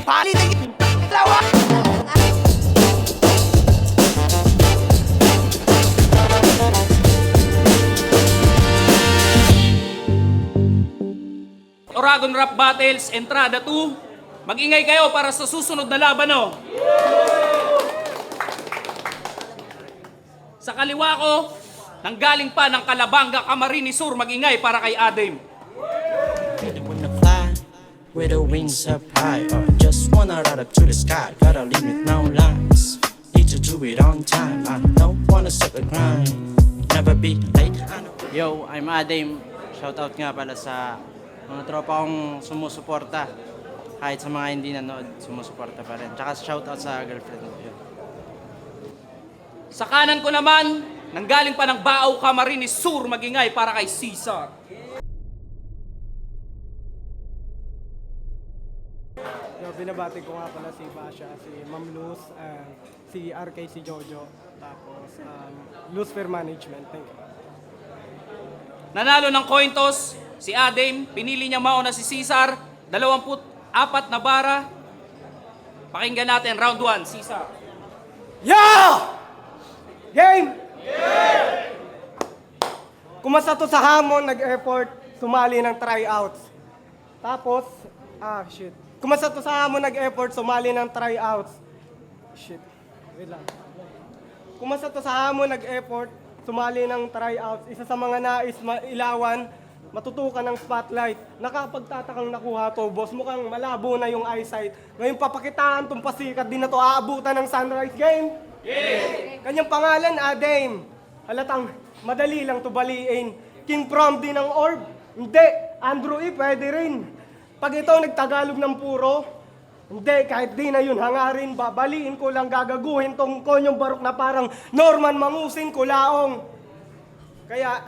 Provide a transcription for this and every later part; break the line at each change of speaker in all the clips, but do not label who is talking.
Palitin dalawa!
Oragon Rap Battles, Entrada 2. Mag-ingay kayo para sa susunod na laban, no? Sa kaliwa ko, nanggaling pa ng Calabanga, Camarines Sur, mag-ingay para kay Adem.
Really wanna fly with the wings up high, or just wanna ride up to the sky. Gotta leave with no lines. Need to do it on time. I don't wanna stop the grind. Never be late.
Yo, I'm Adem. Shoutout nga pala sa mga tropa kong sumusuporta. Kahit sa mga hindi nanood, sumusuporta pa rin. Tsaka shoutout sa girlfriend ko. Yun.
Sa kanan ko naman, nanggaling pa ng Baaw, Camarines Sur, mag-ingay para kay Cesar.
Yo, binabati ko nga pala si Basha, si Ma'am Luz, si RK, si Jojo, tapos Luz Fair Management. Thank you.
Nanalo ng coin toss, si Adem, pinili niya mauna si Cesar, 24 na bara. Pakinggan natin, round 1, Cesar.
Yo! Game! Kumasa to sa hamon, nag-effort, sumali ng tryouts. Tapos, Kumasa to sa hamon, nag-effort, sumali ng tryouts. Shit. Wait lang. Kumasa to sa hamon, nag-effort, sumali ng tryouts. Isa sa mga nais ilawan, matutukan ng spotlight. Nakapagtatakang nakuha to, boss. Mukhang malabo na yung eyesight. Ngayon papakitaan tong pasikat, di na to aabutan ng sunrise game. Kanyang pangalan, Adem. Halatang madali lang to baliin. King Prom din ng orb. Hindi, Andrew E. pwede rin. Pag ito nagtagalog ng puro, hindi, kahit di na yun hangarin, babaliin ko lang, gagaguhin tong konyong barok na parang Norman Mangusing Kulaong. Kaya,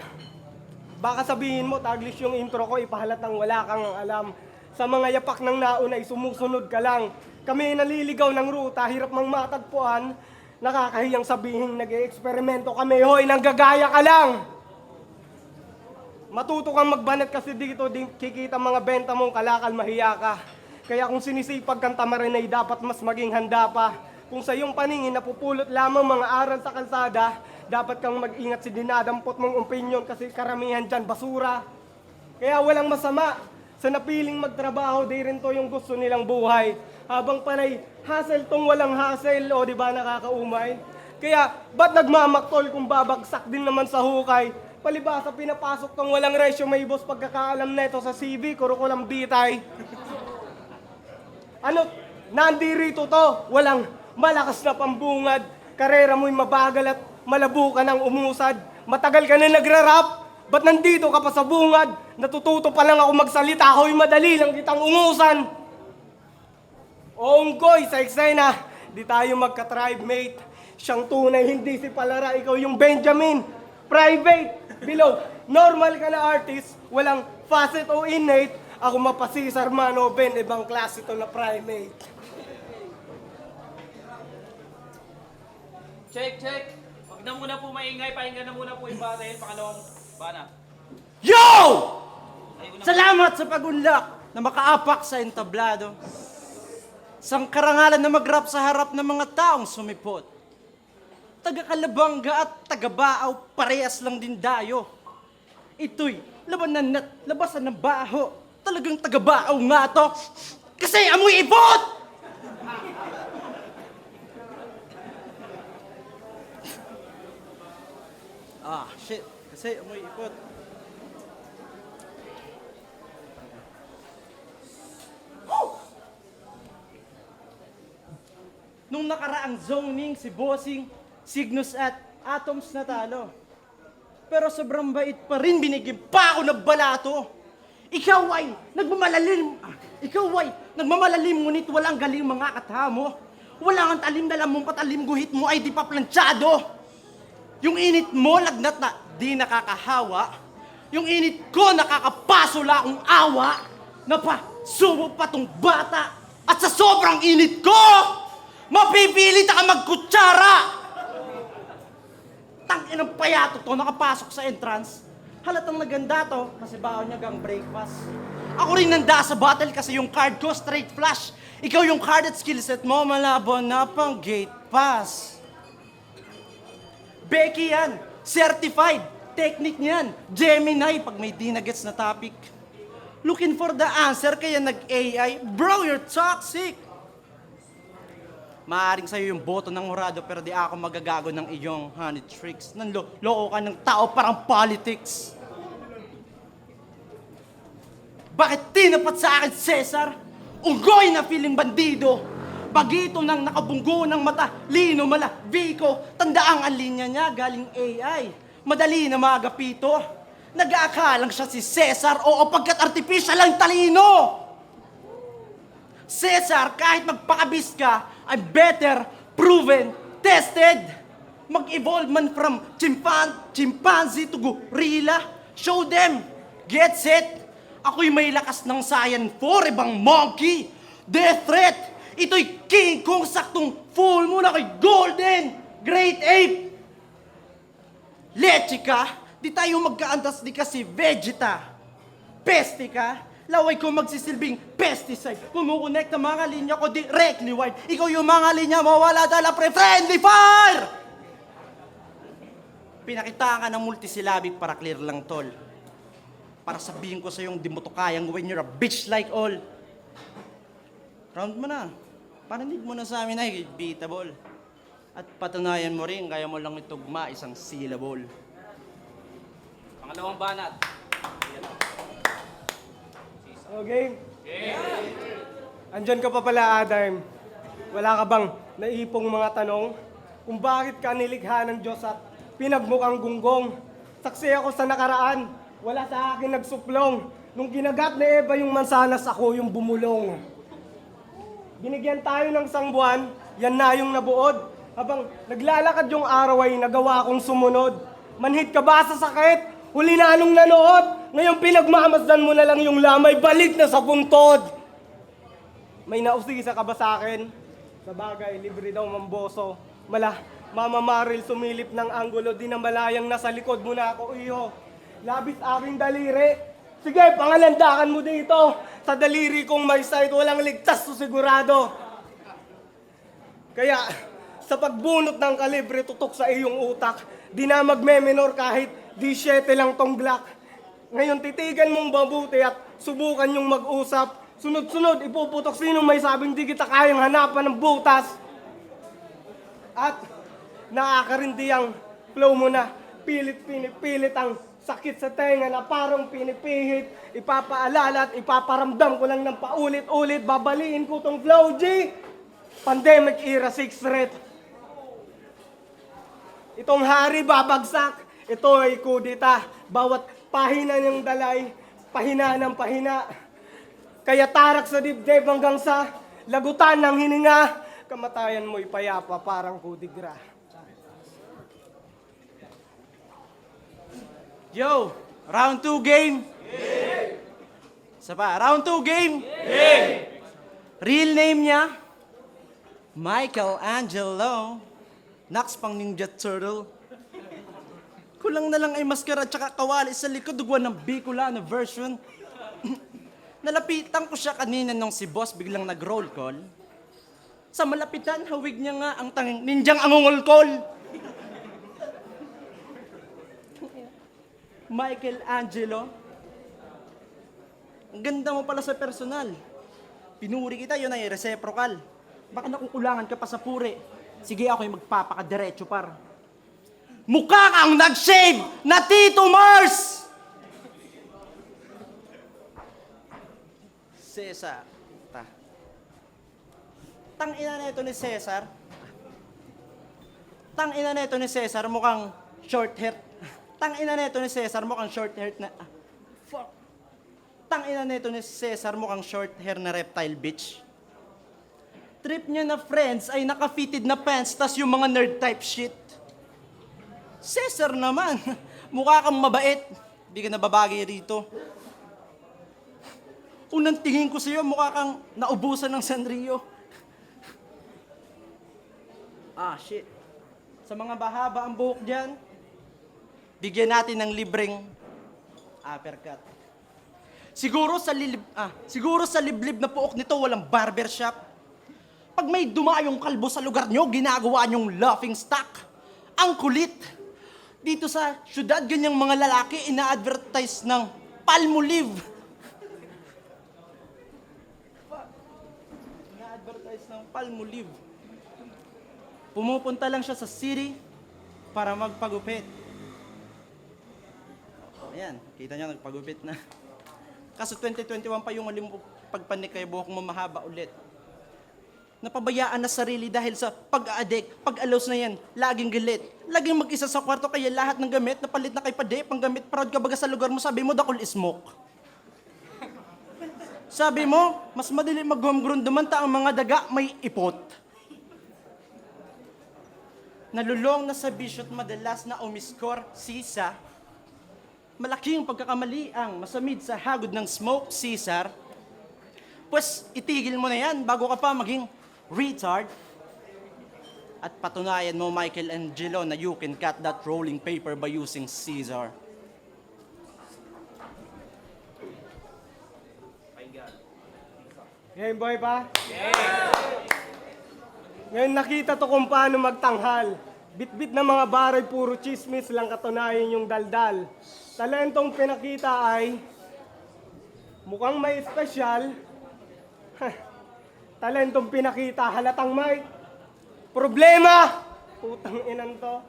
baka sabihin mo, Taglish yung intro ko, ipahalatang wala kang alam. Sa mga yapak ng nauna, sumusunod ka lang. Kami naliligaw ng ruta, hirap mang matagpuan. Nakakahiyang sabihin, nag-e-eksperimento kami, hoy, nanggagaya ka lang! Matuto kang magbanat kasi dito, di kikita mga benta mong kalakal, mahiya ka. Kaya kung sinisipag kang tamarinay, dapat mas maging handa pa. Kung sa iyong paningin, napupulot lamang mga aral sa kalsada, dapat kang mag-ingat si dinadampot mong opinyon kasi karamihan dyan basura. Kaya walang masama sa napiling magtrabaho, di rin to yung gusto nilang buhay. Habang panay, hassle tong walang hassle, o di ba nakakaumay? Kaya, ba't nagmamaktol kung babagsak din naman sa hukay? Palibasa, pinapasok tong walang resume, boss, pagkakaalam neto sa CV, kurukulam bitay. Ano, nandirito to, walang malakas na pambungad, karera mo'y mabagal at malabo ka ng umusad. Matagal ka na nagra-rap, ba't nandito ka pa sa bungad? Natututo pa lang ako magsalita, ho'y madali lang kitang ungusan. Onggoy, sa eksena, di tayo magka-tribe mate. Siyang tunay, hindi si Palara, ikaw yung Benjamin. Private, below, normal ka na artist, walang facet o innate. Ako mapasisar man o Ben, ibang klase to na primate.
Check. Huwag na muna po maingay, pakinggan na muna po yung battle, pangalawang bana.
Yo! Salamat sa pagunlak na makaapak sa entablado. Sang karangalan na mag-rap sa harap ng mga taong sumipot. Taga-Kalabanga at taga-Baaw, parehas lang din dayo. Ito'y labanan at labasan ng baho. Talagang taga-Baaw nga to. Kasi amoy ibot! Shit. Kasi amoy ibot. Nung nakaraang zoning, si Bossing, Cygnus at Atoms natalo. Pero sobrang bait pa rin, binigyan pa ako ng balato. Ikaw ay nagmamalalim, ngunit walang galing mga katamo. Wala kang talim na lamang patalim, guhit mo ay di pa planchado. Yung init mo, lagnat na di nakakahawa. Yung init ko, nakakapasula akong awa. Napasubo pa tong bata. At sa sobrang init ko, mapipilit ka magkutsara! Tangin ng payato to, nakapasok sa entrance. Halatang naganda to, kasi baon niya gang breakfast. Ako rin nanda sa battle kasi yung card ko straight flush. Ikaw yung card at skillset mo, malabo na pang gate pass. Becky yan, certified. Technique niyan, Gemini pag may di na gets na topic. Looking for the answer kaya nag-AI. Bro, you're toxic. Maaring sa'yo yung boto ng hurado pero di ako magagago ng iyong honey tricks. Nanloko ka ng tao parang politics. Bakit tinapat sa akin, Cesar? Unggoy na feeling bandido. Bagito ng nakabunggo ng mata, lino mala, Vico. Tandaang ang linya niya galing AI. Madali na magapito. Nag-aakalang siya si Cesar o pagkat artificial ang talino. Cesar, kahit magpakabis ka, I'm better, proven, tested. Mag-evolve man from chimpanzee to gorilla. Show them. Get set. Ako'y may lakas ng Saiyan 4, ibang monkey. Death threat. Ito'y King Kong saktong full mo na kay Golden. Great Ape. Leche ka. Di tayo magkaantas di kasi Vegeta. Peste ka. Laway ko magsisilbing pesticide. Kumukonect ang mga linya ko directly wired. Ikaw yung mga linya mo, wala dala pre-friendly fire! Pinakita ka ng multisyllabic para clear lang, tol. Para sabihin ko sa yung di mo to kayang when you're a bitch like all. Round mo na. Parinig mo na sa amin ay beatable. At patunayan mo rin, kaya mo lang itugma isang syllable.
Pangalawang banat.
Okay? Andyan ka pa pala, Adam. Wala ka bang naipong mga tanong? Kung bakit ka nilikha ng Diyos at pinagmukhang gunggong? Saksi ako sa nakaraan. Wala sa akin nagsuplong. Nung ginagat na Eva yung mansanas, ako yung bumulong. Binigyan tayo ng sangbuan, yan na yung nabuod. Habang naglalakad yung araw ay nagawa kong sumunod. Manhid ka ba sa sakit? Huli na anong nanood? Ngayon pinagmamasdan mo na lang yung lamay, balik na sa puntod. May nausisa ka ba sa akin? Sa bagay, libre daw mamboso. Mama Maril sumilip ng anggulo, di na malayang nasa likod mo na ako, iho. Labis aking daliri. Sige, pangalandakan mo dito. Sa daliri kong may sight, walang ligtas to sigurado. Kaya, sa pagbunot ng kalibre, tutok sa iyong utak. Di na magme-menor kahit di 7 lang tong Glock. Ngayon, titigan mong mabuti at subukan yung mag-usap. Sunod-sunod, ipuputok sinong may sabing di kita kayang hanapan ng butas. At nakakarindi ang flow mo na pilit ang sakit sa tenga na parang pinipihit. Ipapaalala at ipaparamdam ko lang ng paulit-ulit. Babaliin ko tong flow, G. Pandemic era 6 threat. Itong hari babagsak. Ito ay kudita. Bawat pahina ng dalay, pahina ng pahina. Kaya tarak sa dibdib hanggang sa lagutan ng hininga. Kamatayan mo'y payapa parang kudigra.
Yo, round 2 game. Isa pa, round 2 game. Real name niya, Michelangelo. Nax pang Ninja Turtle. Kulang na lang ay maskara at saka kawali sa likod. Dugwan ng Bicolano version. Nalapitan ko siya kanina nung si boss biglang nag-roll call. Sa malapitan, hawig niya nga ang tanging ninjang angungol call. Michelangelo. Ang ganda mo pala sa personal. Pinuri kita, yun ay reciprocal. Baka nakukulangan ka pa sa puri. Sige, ako'y magpapakadiretso par. Mukha kang nag-shave na Tito Mars! Cesar. Tang-ina na ito ni Cesar. Tang-ina na ito ni Cesar, mukhang short hair. Tang-ina na ito ni Cesar, mukhang short hair na... fuck. Tang-ina na ito ni Cesar, mukhang short hair na reptile bitch. Trip niya na friends ay naka-fitted na pants tas yung mga nerd type shit. Cesar naman, mukha kang mabait. Di ka nababagay rito. Unang tingin ko sa'yo, mukha kang naubusan ng Sanrio. Ah, shit. Sa mga bahaba ang buhok dyan, bigyan natin ng libreng uppercut. Siguro sa liblib na puok nito walang barbershop. Pag may dumayong kalbo sa lugar nyo, ginagawa nyong laughing stock. Ang kulit. Dito sa syudad, ganyang mga lalaki ina-advertise ng Palmolive. Ina-advertise ng Palmolive. Pumupunta lang siya sa city para magpagupit. Ayan, kita niya nagpagupit na. Kaso 2021 pa yung uling pagpanik kay buhok mo mahaba ulit. Napabayaan na sarili dahil sa pag-addict, pag-alos na yan, laging galit. Laging mag-isa sa kwarto kaya lahat ng gamit, napalit na kay pade, panggamit, proud ka baga sa lugar mo, sabi mo, dakol smoke. Sabi mo, mas madali mag-homegrown dumanta ang mga daga, may ipot. Nalulong na sa bisyo't madalas na umiskor, sisa. Malaking pagkakamali ang masamid sa hagod ng smoke, Caesar. Pues itigil mo na yan bago ka pa maging retard. At patunayan mo, Michelangelo, na you can cut that rolling paper by using Caesar.
Game boy pa? Ngayon nakita to kung paano magtanghal. Bit-bit na mga baray, puro chismis lang katunayan yung daldal. Talentong pinakita ay mukhang may espesyal. Talentong pinakita, halatang may problema. Putang inan to.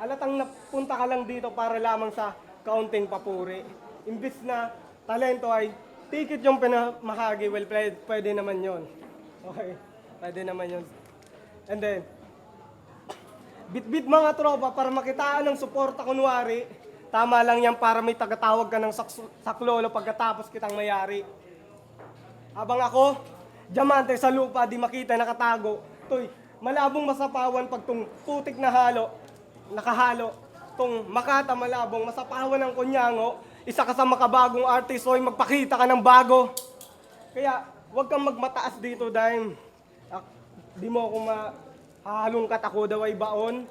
Halatang napunta ka lang dito para lamang sa kaunting papuri. Imbis na talento ay ticket yung pinamahagi, well, pwede naman yon. Okay, pwede naman yon. And then, bit-bit mga tropa para makitaan ng suporta kunwari. Tama lang yan para may tagatawag ka ng saklolo pagkatapos kitang mayari. Habang ako, diamante sa lupa, di makita nakatago. Toy, malabong masapawan pag tung putik na nakahalo. Tung makata malabong masapawan ng kunyango. Isa ka sa makabagong artist, oy, magpakita ka ng bago. Kaya, huwag kang magmataas dito dahil di mo ako hahalungkat ako daw ay baon.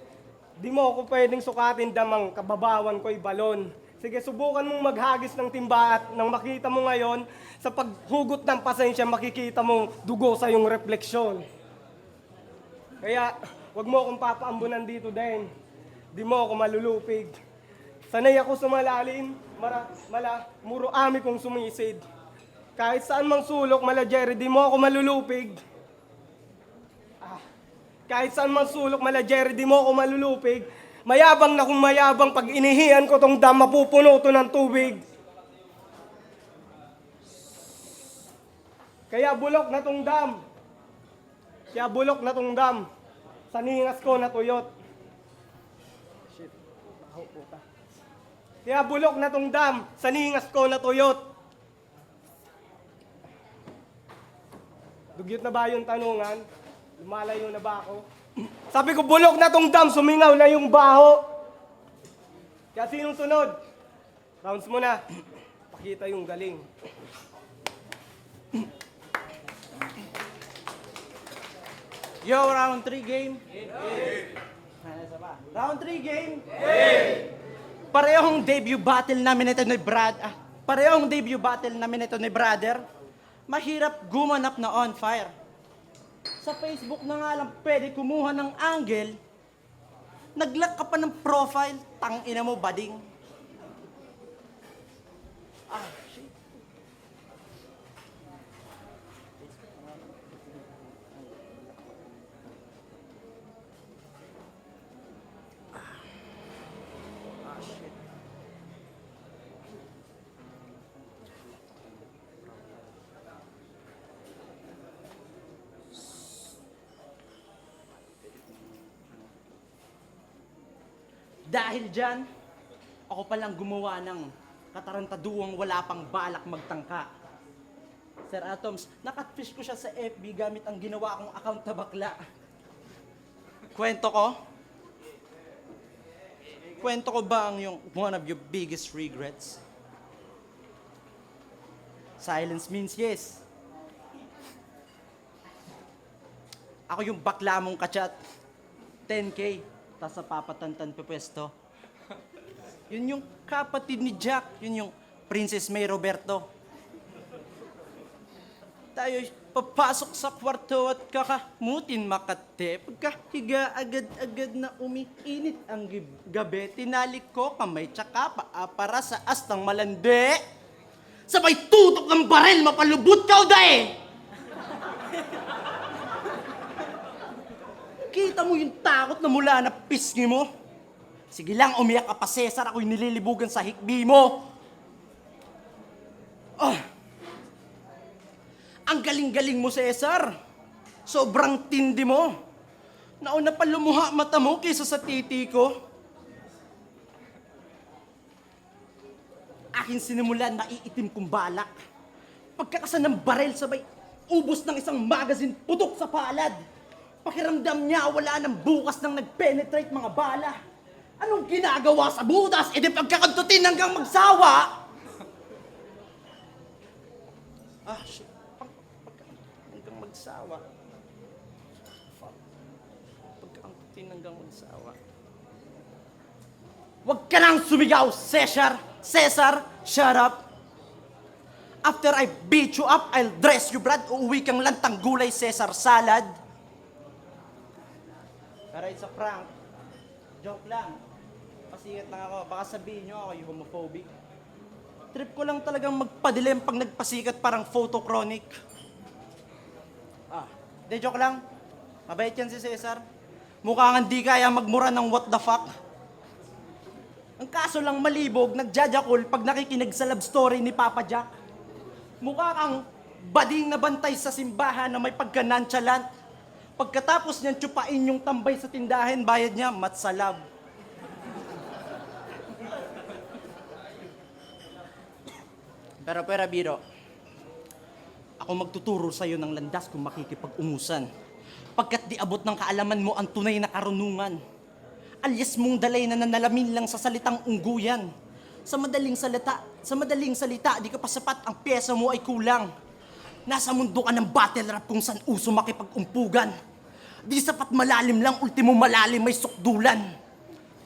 Di mo ako pwedeng sukatin damang kababawan ko'y balon. Sige, subukan mong maghagis ng timba at nang makita mo ngayon, sa paghugot ng pasensya, makikita mong dugo sa iyong refleksyon. Kaya, wag mo akong papaambunan dito din. Di mo ako malulupig. Sanay ako sumalalim, muro ami kong sumisid. Kahit saan mang sulok, mala Jerry, di mo ako malulupig. Kahit saan man sulok, mala Jerry, di mo ako malulupig. Mayabang na kung mayabang, pag inihian ko tong dam, mapupuno to ng tubig. Kaya bulok na tong dam. Kaya bulok na tong dam. Sa ningas ko natuyot. Shit. Baho puta. Kaya bulok na tong dam. Sa ningas ko natuyot. Dugyot na ba yung tanungan? Lumalayo na ba ako? Sabi ko, bulok na tong dam, sumingaw na yung baho. Kaya sinong sunod? Rounds mo na. Pakita yung galing.
Yo, round 3 game. Round 3 game. Parehong debut battle namin ito ni brother. Mahirap gumanap na on fire. Sa Facebook na nga lang pwede kumuha ng angle. Nag-lock ka pa ng profile, tangina mo bading. Shit. Shit. Dahil dyan, ako palang gumawa ng katarantaduang wala pang balak magtangka. Sir Atoms, nakatfish ko siya sa FB gamit ang ginawa kong account na bakla. Kwento ko ba ang yung one of your biggest regrets? Silence means yes. Ako yung bakla mong kachat. 10K. Tapos napapatantan pe pwesto. Yun yung kapatid ni Jack. Yun yung Princess May Roberto. Tayo papasok sa kwarto at kakamutin Makate. Pagkahiga agad-agad na umiinit ang gabi, tinalik ko kamay tsaka paa para sa astang malandi. Sabay tutok ng barel, mapalubot ka o dae! Kita mo yung takot na mula na pisngi mo? Sige lang, umiyak ka pa, Cesar. Ako'y nililibugan sa hikbi mo. Ang galing-galing mo, Cesar. Sobrang tindi mo. Nauna pa lumuha mata mo kaysa sa titi ko. Aking sinimulan, naiitim kong balak. Pagkakasan ng barel, sabay ubos ng isang magazine, putok sa palad. Pakiramdam niya, wala nang bukas nang nag-penetrate mga bala. Anong ginagawa sa butas? E di pagkakantutin hanggang magsawa. Shit. Hanggang magsawa. Fuck. Pagkakantutin hanggang magsawa. Huwag ka nang sumigaw, Cesar! Cesar, shut up! After I beat you up, I'll dress you, Brad. Uuwi kang lantang gulay, Cesar salad. Pero it's a prank. Joke lang. Pasikat lang ako. Baka sabihin nyo ako yung homophobic. Trip ko lang talagang magpadilim pag nagpasikat parang photochronic. De joke lang. Mabait yan si Cesar. Mukha nga di kaya magmura ng what the fuck. Ang kaso lang malibog, nagjajakol pag nakikinig sa love story ni Papa Jack. Mukha kang bading na bantay sa simbahan na may pagka-nonchalant. Pagkatapos niyan, tsupain yung tambay sa tindahan, bayad niya, matsalab. Pero biro, ako magtuturo sa'yo ng landas kung makikipag-ungusan. Pagkat di abot ng kaalaman mo ang tunay na karunungan. Alyas mong dalay na nanalamin lang sa salitang ungguyan. Sa madaling salita, di ka pa sapat, ang pyesa mo ay kulang. Nasa mundo ka ng battle rap kung saan uso makipag-umpugan. Di sapat malalim lang, ultimo malalim may sukdulan.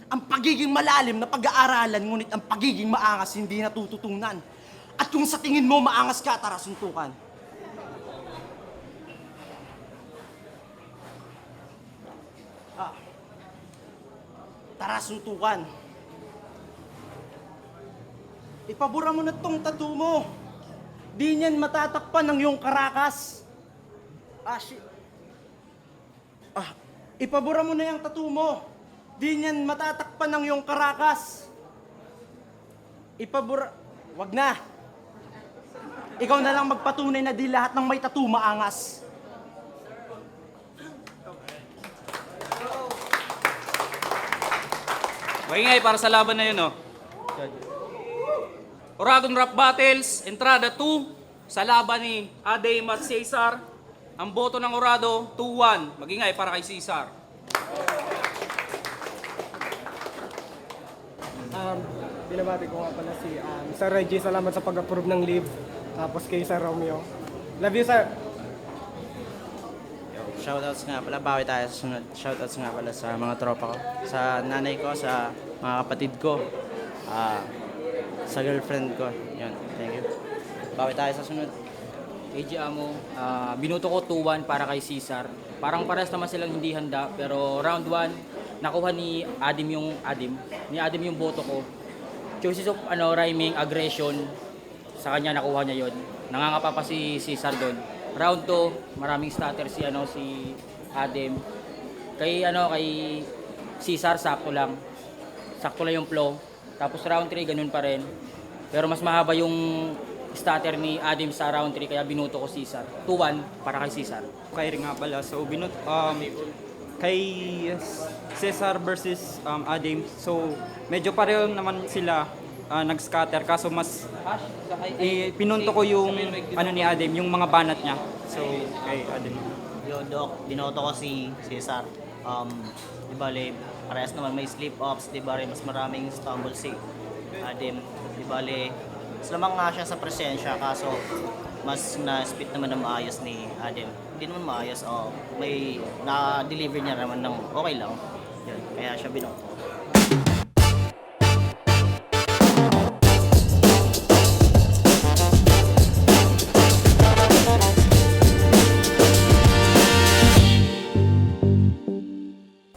Ang pagiging malalim na pag-aaralan, ngunit ang pagiging maangas hindi natututunan. At kung sa tingin mo maangas ka, tara suntukan. Tara suntukan. Ipabura mo na tong tattoo mo. Di niyan matatakpan ng iyong karakas. Shit. Ipabura mo na yung tattoo mo. Di niyan matatakpan ng iyong karakas. Ipabura... Wag na. Ikaw na lang magpatunay na di lahat ng may tattoo maangas.
Maingay para sa laban na yun, oh. Oragon Rap Battles, entrada 2 sa laban ni Adem at Cesar. Ang boto ng Orado, 2-1. Magingay para kay Cesar.
Binabati ko nga pala si Sir Reggie. Salamat sa pag-approve ng leave. Tapos kay Sir Romeo. Love you, sir.
Shoutouts nga pala, bawi tayo sa sunod. Shoutouts nga pala sa mga tropa ko, sa nanay ko, sa mga kapatid ko, sa girlfriend ko. Yun, thank you. Bawi tayo sa sunod.
AJ Amo, binuto ko 2-1 para kay Cesar. Parang pares naman silang hindi handa, pero round 1, nakuha ni Adem yung boto ko. Choices of rhyming, aggression, sa kanya nakuha niya yon. Nangangapa pa si Cesar doon. Round 2, maraming stutter si Adem. Kay Cesar sakto lang. Sakto lang yung flow. Tapos round 3 ganun pa rin. Pero mas mahaba yung stutter ni Adem sa round 3 kaya binuto ko Cesar. 2-1 para kay Cesar.
Kay nga pala, so kay Cesar versus Adem, so medyo pareho naman sila nag-scatter, kaso mas pinunto ko yung ni Adem, yung mga banat niya, so kay Adem.
Yo, Doc, binoto ko si Cesar. Di bale, parehas naman may slip-ups, di bale, mas maraming stumble si Adem. Di bale, mas lamang nga siya sa presensya, kaso mas na-spit naman na maayos ni Adem. Hindi naman maayos, may na-deliver niya naman ng okay lang. Yun, kaya siya binoto.